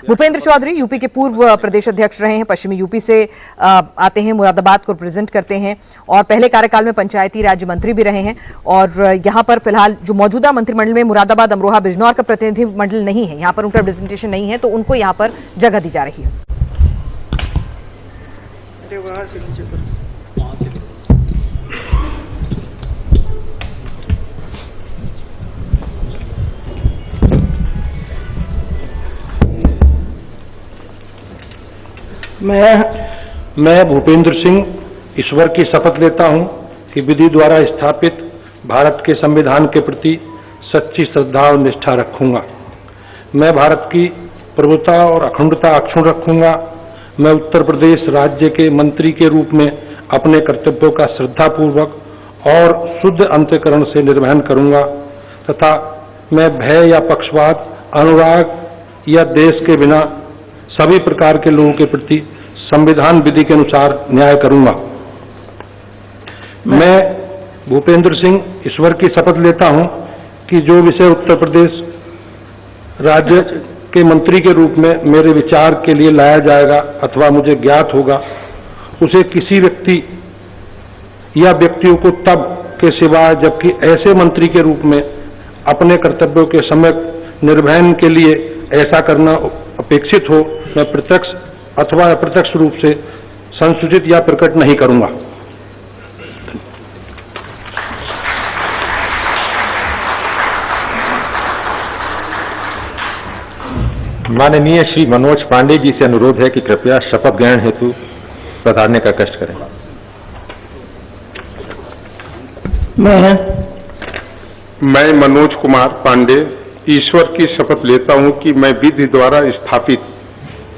Bhupendra Chaudhary UP के पूर्व प्रदेश अध्यक्ष रहे हैं, पश्चिमी यूपी से आते हैं, मुरादाबाद को रिप्रेजेंट करते हैं और पहले कार्यकाल में पंचायती राज्य मंत्री भी रहे हैं। और यहाँ पर फिलहाल जो मौजूदा मंत्रिमंडल में मुरादाबाद, अमरोहा, बिजनौर का प्रतिनिधिमंडल नहीं है, यहाँ पर उनका रिप्रेजेंटेशन नहीं है, तो उनको यहाँ पर जगह दी जा रही है। मैं भूपेंद्र सिंह ईश्वर की शपथ लेता हूं कि विधि द्वारा स्थापित भारत के संविधान के प्रति सच्ची श्रद्धा और निष्ठा रखूंगा। मैं भारत की प्रभुता और अखंडता अक्षुण्ण रखूंगा। मैं उत्तर प्रदेश राज्य के मंत्री के रूप में अपने कर्तव्यों का श्रद्धापूर्वक और शुद्ध अंतःकरण से निर्वहन करूंगा तथा मैं भय या पक्षपात, अनुराग या देश के बिना सभी प्रकार के लोगों के प्रति संविधान विधि के अनुसार न्याय करूंगा। मैं भूपेंद्र सिंह ईश्वर की शपथ लेता हूं कि जो विषय उत्तर प्रदेश राज्य के मंत्री के रूप में मेरे विचार के लिए लाया जाएगा अथवा मुझे ज्ञात होगा, उसे किसी व्यक्ति या व्यक्तियों को तब के सिवा जबकि ऐसे मंत्री के रूप में अपने कर्तव्यों के सम्यक निर्वहन के लिए ऐसा करना अपेक्षित हो, मैं प्रत्यक्ष अथवा अप्रत्यक्ष रूप से संसूचित या प्रकट नहीं करूंगा। माननीय श्री मनोज पांडे जी से अनुरोध है कि कृपया शपथ ग्रहण हेतु पधारने का कष्ट करें। मैं मनोज कुमार पांडे ईश्वर की शपथ लेता हूं कि मैं विधि द्वारा स्थापित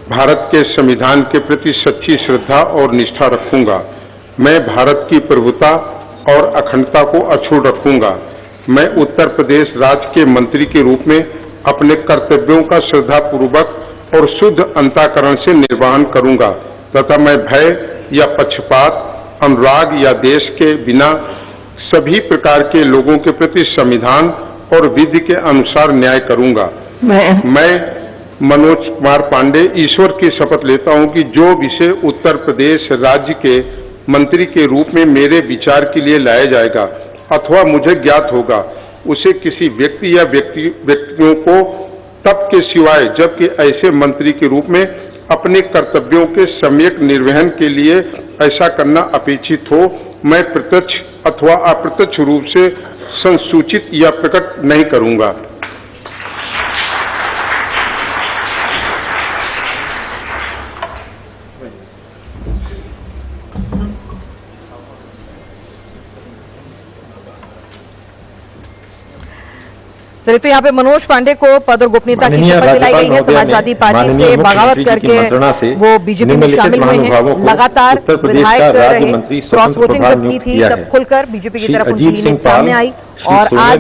भारत के संविधान के प्रति सच्ची श्रद्धा और निष्ठा रखूंगा। मैं भारत की प्रभुता और अखंडता को अक्षुण्ण रखूंगा। मैं उत्तर प्रदेश राज्य के मंत्री के रूप में अपने कर्तव्यों का श्रद्धापूर्वक और शुद्ध अंतःकरण से निर्वहन करूंगा तथा मैं भय या पक्षपात, अनुराग या देश के बिना सभी प्रकार के लोगों के प्रति संविधान और विधि के अनुसार न्याय करूंगा। मैं मनोज कुमार पांडे ईश्वर की शपथ लेता हूं कि जो विषय उत्तर प्रदेश राज्य के मंत्री के रूप में मेरे विचार के लिए लाया जाएगा अथवा मुझे ज्ञात होगा, उसे किसी व्यक्ति या व्यक्तियों को तब के सिवाय जबकि ऐसे मंत्री के रूप में अपने कर्तव्यों के सम्यक निर्वहन के लिए ऐसा करना अपेक्षित हो, मैं प्रत्यक्ष अथवा अप्रत्यक्ष रूप से संसूचित या प्रकट नहीं करूंगा। चलिए, तो यहाँ पे मनोज पांडे को पद और गोपनीयता की शपथ दिलाई गई है। समाजवादी पार्टी से बगावत करके वो बीजेपी में शामिल हुए हैं। लगातार विधायक रहे, क्रॉस वोटिंग जब की थी तब खुलकर बीजेपी की तरफ उनकी लीनियत सामने आई और आज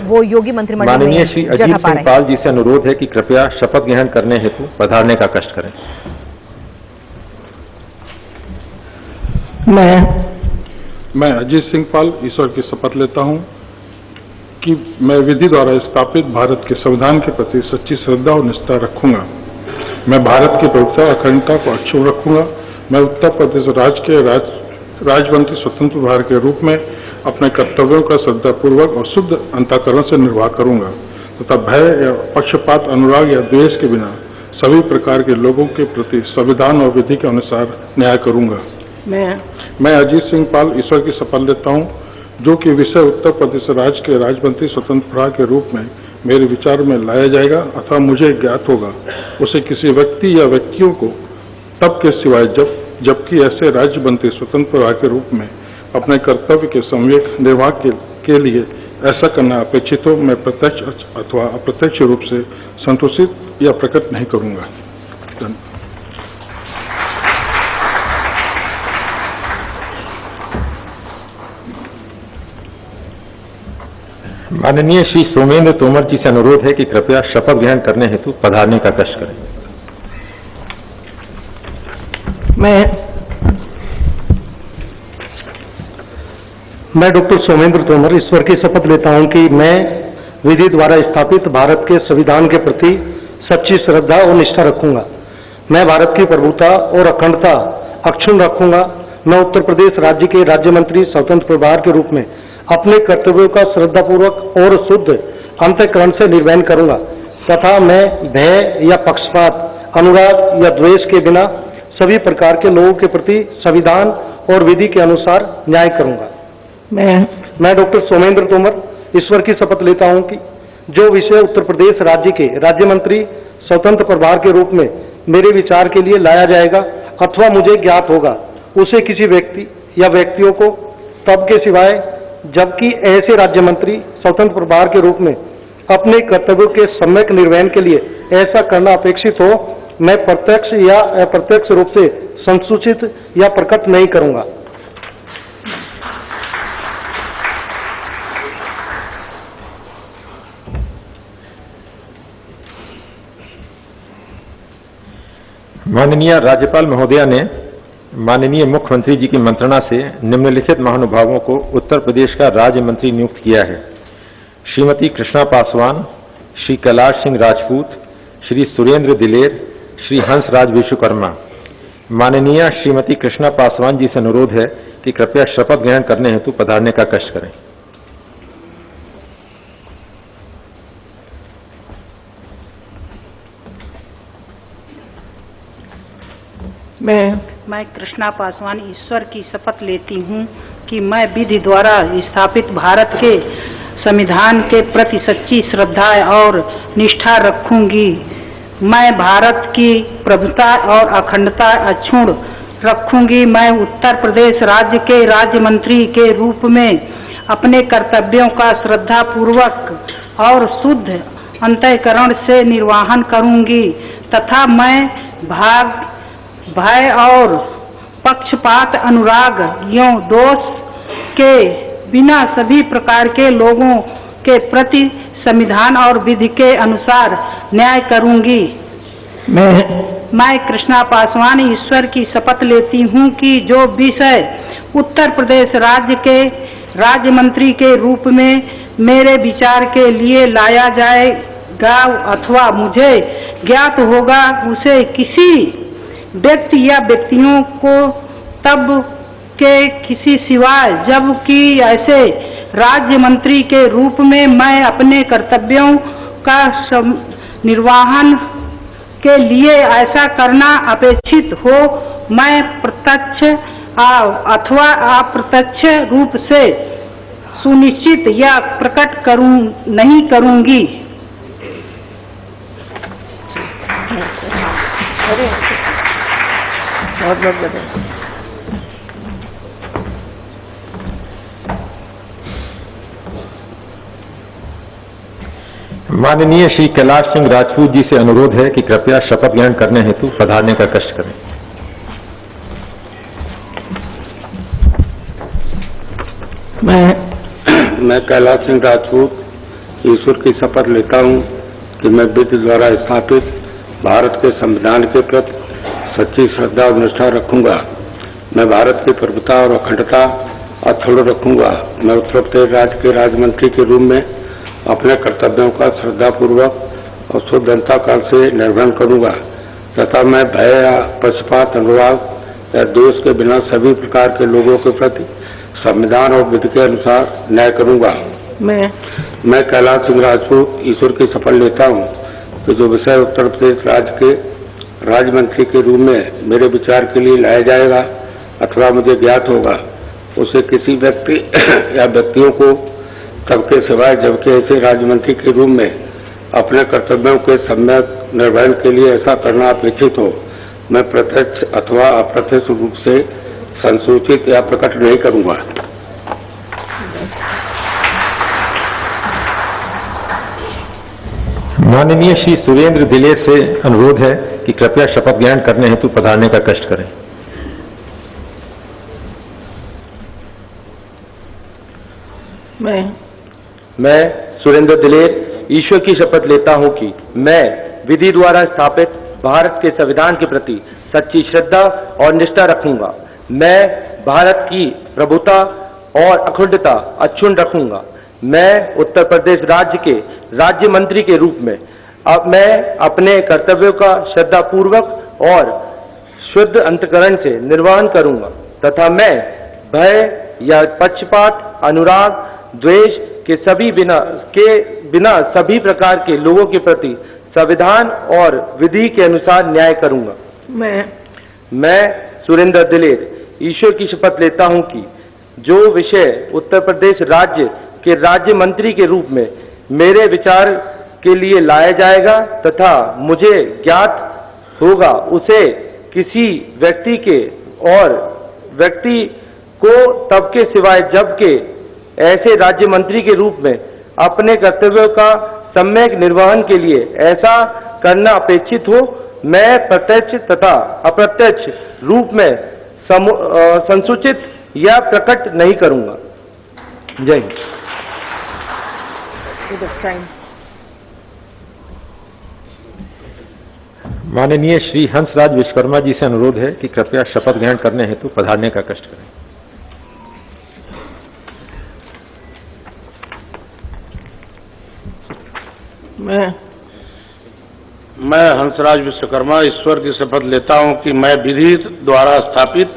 वो योगी मंत्रिमंडल में जगह पा रहे हैं। पाल जी से अनुरोध है कि कृपया शपथ ग्रहण करने हेतु पधारने का कष्ट करें। मैं अजीत सिंह पाल ईश्वर की शपथ लेता हूं कि मैं विधि द्वारा स्थापित भारत के संविधान के प्रति सच्ची श्रद्धा और निष्ठा रखूंगा। मैं भारत की प्रभुता अखंडता को अक्षुण्ण रखूंगा। मैं उत्तर प्रदेश राज्य के राज्यमंत्री स्वतंत्र प्रभार के रूप में अपने कर्तव्यों का श्रद्धापूर्वक और शुद्ध अंतःकरण से निर्वाह करूंगा तथा भय या पक्षपात, अनुराग या द्वेष के बिना सभी प्रकार के लोगों के प्रति संविधान और विधि के अनुसार न्याय करूंगा। मैं अजीत सिंह पाल ईश्वर की शपथ लेता हूं जो कि विषय उत्तर प्रदेश राज्य के राज्यमंत्री स्वतंत्र प्रभार के रूप में मेरे विचार में लाया जाएगा अथवा मुझे ज्ञात होगा, उसे किसी व्यक्ति या व्यक्तियों को तब के सिवाय जबकि ऐसे राज्य मंत्री स्वतंत्र प्रभार के रूप में अपने कर्तव्य के सम्यक निर्वाह के लिए ऐसा करना अपेक्षित हो, मैं प्रत्यक्ष अथवा अप्रत्यक्ष रूप से संतोषित या प्रकट नहीं करूंगा। माननीय श्री सोमेंद्र तोमर जी से अनुरोध है कि कृपया शपथ ग्रहण करने हेतु पधारने का कष्ट करें। मैं डॉक्टर सोमेंद्र तोमर ईश्वर की शपथ लेता हूं कि मैं विधि द्वारा स्थापित भारत के संविधान के प्रति सच्ची श्रद्धा और निष्ठा रखूंगा। मैं भारत की प्रभुता और अखंडता अक्षुण्ण रखूंगा। मैं उत्तर प्रदेश राज्य के राज्य मंत्री स्वतंत्र प्रभार के रूप में अपने कर्तव्यों का श्रद्धापूर्वक और शुद्ध अंतःकरण से निर्वहन करूंगा तथा मैं भय या पक्षपात, अनुराग या द्वेष के बिना सभी प्रकार के लोगों के प्रति संविधान और विधि के अनुसार न्याय करूंगा। मैं डॉक्टर सोमेंद्र तोमर ईश्वर की शपथ लेता हूं कि जो विषय उत्तर प्रदेश राज्य के राज्य मंत्री स्वतंत्र प्रभार के रूप में मेरे विचार के लिए लाया जाएगा अथवा मुझे ज्ञात होगा, उसे किसी व्यक्ति या व्यक्तियों को तब के सिवाय जबकि ऐसे राज्य मंत्री स्वतंत्र प्रभार के रूप में अपने कर्तव्यों के सम्यक निर्वहन के लिए ऐसा करना अपेक्षित हो, मैं प्रत्यक्ष या अप्रत्यक्ष रूप से संसूचित या प्रकट नहीं करूंगा। माननीय राज्यपाल महोदया ने माननीय मुख्यमंत्री जी की मंत्रणा से निम्नलिखित महानुभावों को उत्तर प्रदेश का राज्य मंत्री नियुक्त किया है। श्रीमती कृष्णा पासवान, श्री कैलाश सिंह राजपूत, श्री सुरेंद्र दिलेर, श्री हंसराज विश्वकर्मा। माननीय श्रीमती कृष्णा पासवान जी से अनुरोध है कि कृपया शपथ ग्रहण करने हेतु पधारने का कष्ट करें। मैं कृष्णा पासवान ईश्वर की शपथ लेती हूँ कि मैं विधि द्वारा स्थापित भारत के संविधान के प्रति सच्ची श्रद्धा और निष्ठा रखूंगी। मैं भारत की प्रभुता और अखंडता अक्षुण्ण रखूंगी। मैं उत्तर प्रदेश राज्य के राज्य मंत्री के रूप में अपने कर्तव्यों का श्रद्धापूर्वक और शुद्ध अंतःकरण से निर्वहन करूंगी तथा मैं भय और पक्षपात, अनुराग यों दोष के बिना सभी प्रकार के लोगों के प्रति संविधान और विधि के अनुसार न्याय करूंगी। मैं कृष्णा पासवान ईश्वर की शपथ लेती हूँ कि जो विषय उत्तर प्रदेश राज्य के राज्य मंत्री के रूप में मेरे विचार के लिए लाया जाएगा अथवा मुझे ज्ञात होगा, उसे किसी व्यक्ति या व्यक्तियों को तब के किसी सिवाय जबकि ऐसे राज्य मंत्री के रूप में मैं अपने कर्तव्यों का निर्वहन के लिए ऐसा करना अपेक्षित हो, मैं प्रत्यक्ष अथवा अप्रत्यक्ष रूप से सुनिश्चित या प्रकट नहीं करूंगी। माननीय श्री कैलाश सिंह राजपूत जी से अनुरोध है कि कृपया शपथ ग्रहण करने हेतु पधारने का कष्ट करें। मैं कैलाश सिंह राजपूत ईश्वर की शपथ लेता हूं कि मैं विधि द्वारा स्थापित भारत के संविधान के प्रति सच्ची श्रद्धा और निष्ठा रखूंगा। मैं भारत की प्रभुता और अखंडता अक्षुण्ण रखूंगा। मैं उत्तर प्रदेश राज्य के राज्य मंत्री के रूप में अपने कर्तव्यों का श्रद्धापूर्वक और शुद्ध अंतःकरण से निर्वहन करूंगा तथा मैं भय या पक्षपात, अनुराग या दोष के बिना सभी प्रकार के लोगों के प्रति संविधान और विधि के अनुसार न्याय करूंगा। मैं कैलाश सिंह राजपूत ईश्वर की शपथ लेता हूं कि जो विषय उत्तर प्रदेश राज्य के राज्य मंत्री के रूप में मेरे विचार के लिए लाया जाएगा अथवा मुझे ज्ञात होगा, उसे किसी व्यक्ति या व्यक्तियों को तब के सिवाय जबकि ऐसे राज्य मंत्री के रूप में अपने कर्तव्यों के सम्यक निर्वहन के लिए ऐसा करना अपेक्षित हो, मैं प्रत्यक्ष अथवा अप्रत्यक्ष रूप से संसूचित या प्रकट नहीं करूंगा। माननीय श्री सुरेंद्र दिलेर से अनुरोध है कि कृपया शपथ ग्रहण करने हेतु पधारने का कष्ट करें। मैं सुरेंद्र दिलेर ईश्वर की शपथ लेता हूं कि मैं विधि द्वारा स्थापित भारत के संविधान के प्रति सच्ची श्रद्धा और निष्ठा रखूंगा। मैं भारत की प्रभुता और अखंडता अक्षुण्ण रखूंगा। मैं उत्तर प्रदेश राज्य के राज्य मंत्री के रूप में अब मैं अपने कर्तव्यों का श्रद्धापूर्वक और शुद्ध अंतकरण से निर्वहन करूंगा तथा मैं भय या पक्षपात, अनुराग, द्वेष के बिना सभी प्रकार के लोगों के प्रति संविधान और विधि के अनुसार न्याय करूंगा। मैं सुरेंद्र दिलेर ईश्वर की शपथ लेता हूं कि जो विषय उत्तर प्रदेश राज्य के राज्य मंत्री के रूप में मेरे विचार के लिए लाया जाएगा तथा मुझे ज्ञात होगा उसे किसी व्यक्ति को तब के सिवाय जबकि ऐसे राज्य मंत्री के रूप में अपने कर्तव्यों का सम्यक निर्वहन के लिए ऐसा करना अपेक्षित हो, मैं प्रत्यक्ष तथा अप्रत्यक्ष रूप में संसूचित या प्रकट नहीं करूंगा। जय हिंद। माननीय श्री हंसराज विश्वकर्मा जी से अनुरोध है कि कृपया शपथ ग्रहण करने हेतु पधारने का कष्ट करें। मैं हंसराज विश्वकर्मा ईश्वर की शपथ लेता हूं कि मैं विधि द्वारा स्थापित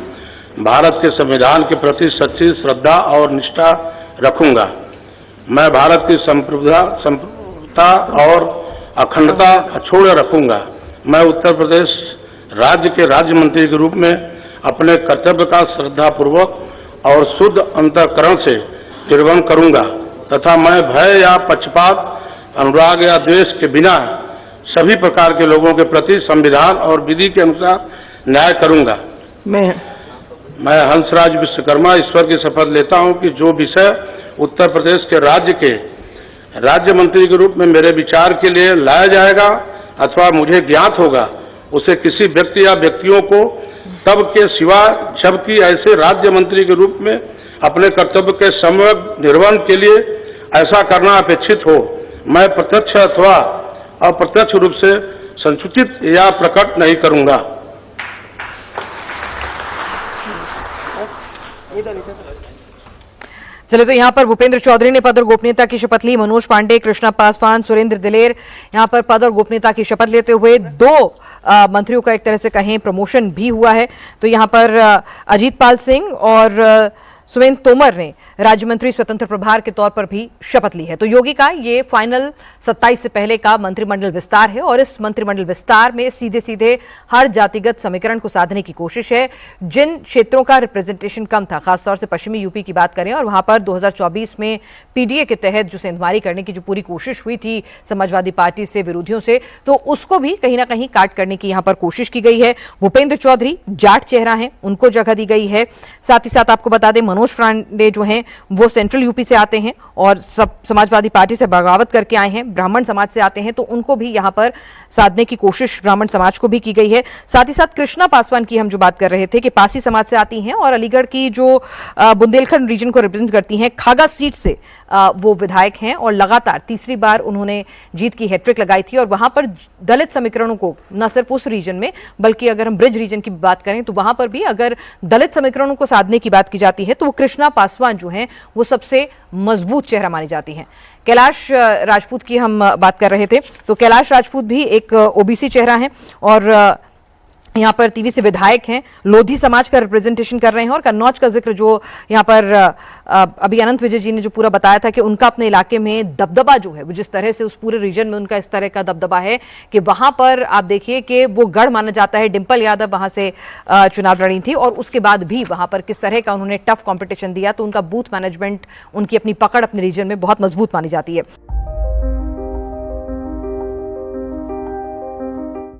भारत के संविधान के प्रति सच्ची श्रद्धा और निष्ठा रखूंगा। मैं भारत की संप्रभुता और अखंडता अछूड़ रखूंगा। मैं उत्तर प्रदेश राज्य के राज्य मंत्री के रूप में अपने कर्तव्य का श्रद्धापूर्वक और शुद्ध अंतःकरण से निर्वहन करूंगा तथा मैं भय या पक्षपात, अनुराग या द्वेष के बिना सभी प्रकार के लोगों के प्रति संविधान और विधि के अनुसार न्याय करूंगा। मैं हंसराज विश्वकर्मा ईश्वर की शपथ लेता हूं कि जो विषय उत्तर प्रदेश के राज्य मंत्री के रूप में मेरे विचार के लिए लाया जाएगा अथवा मुझे ज्ञात होगा उसे किसी व्यक्ति या व्यक्तियों को तब के सिवा जबकि ऐसे राज्य मंत्री के रूप में अपने कर्तव्य के सम्यक निर्वहन के लिए ऐसा करना अपेक्षित हो, मैं प्रत्यक्ष अथवा अप्रत्यक्ष रूप से संसूचित या प्रकट नहीं करूंगा। चलिए, तो यहाँ पर भूपेंद्र चौधरी ने पद और गोपनीयता की शपथ ली। मनोज पांडे, कृष्णा पासवान, सुरेंद्र दिलेर यहाँ पर पद और गोपनीयता की शपथ लेते हुए दो मंत्रियों का एक तरह से कहें प्रमोशन भी हुआ है। तो यहाँ पर अजीत पाल सिंह और सुरेंद्र तोमर ने राज्य मंत्री स्वतंत्र प्रभार के तौर पर भी शपथ ली है। तो योगी का ये फाइनल 27 से पहले का मंत्रिमंडल विस्तार है और इस मंत्रिमंडल विस्तार में सीधे सीधे हर जातिगत समीकरण को साधने की कोशिश है। जिन क्षेत्रों का रिप्रेजेंटेशन कम था, खासतौर से पश्चिमी यूपी की बात करें, और वहां पर 2024 में पीडीए के तहत जो सेंधमारी करने की जो पूरी कोशिश हुई थी समाजवादी पार्टी से, विरोधियों से, तो उसको भी कहीं ना कहीं काट करने की यहां पर कोशिश की गई है। भूपेंद्र चौधरी जाट चेहरा है, उनको जगह दी गई है। साथ ही साथ आपको बता दें, मनोज पांडे जो हैं वो सेंट्रल यूपी से आते हैं और समाजवादी पार्टी से बगावत करके आए हैं, ब्राह्मण समाज से आते हैं, तो उनको भी यहां पर साधने की कोशिश ब्राह्मण समाज को भी की गई है। साथ ही साथ कृष्णा पासवान की हम जो बात कर रहे थे कि पासी समाज से आती हैं और अलीगढ़ की जो बुंदेलखंड रीजन को रिप्रेजेंट करती हैं, खागा सीट से वो विधायक हैं और लगातार तीसरी बार उन्होंने जीत की हैट्रिक लगाई थी और वहां पर दलित समीकरणों को न सिर्फ उस रीजन में बल्कि अगर हम ब्रिज रीजन की बात करें तो वहां पर भी अगर दलित समीकरणों को साधने की बात की जाती है तो वो कृष्णा पासवान जो हैं वो सबसे मजबूत चेहरा मानी जाती हैं। कैलाश राजपूत की हम बात कर रहे थे, तो कैलाश राजपूत भी एक ओबीसी चेहरा है और यहाँ पर टीवी से विधायक हैं, लोधी समाज का रिप्रेजेंटेशन कर रहे हैं और कन्नौज का जिक्र जो यहाँ पर अभी अनंत विजय जी ने जो पूरा बताया था कि उनका अपने इलाके में दबदबा जो है वो जिस तरह से उस पूरे रीजन में उनका इस तरह का दबदबा है कि वहां पर आप देखिए कि वो गढ़ माना जाता है। डिंपल यादव वहां से चुनाव लड़ी थी और उसके बाद भी वहां पर किस तरह का उन्होंने टफ कॉम्पिटिशन दिया, तो उनका बूथ मैनेजमेंट, उनकी अपनी पकड़ अपने रीजन में बहुत मजबूत मानी जाती है।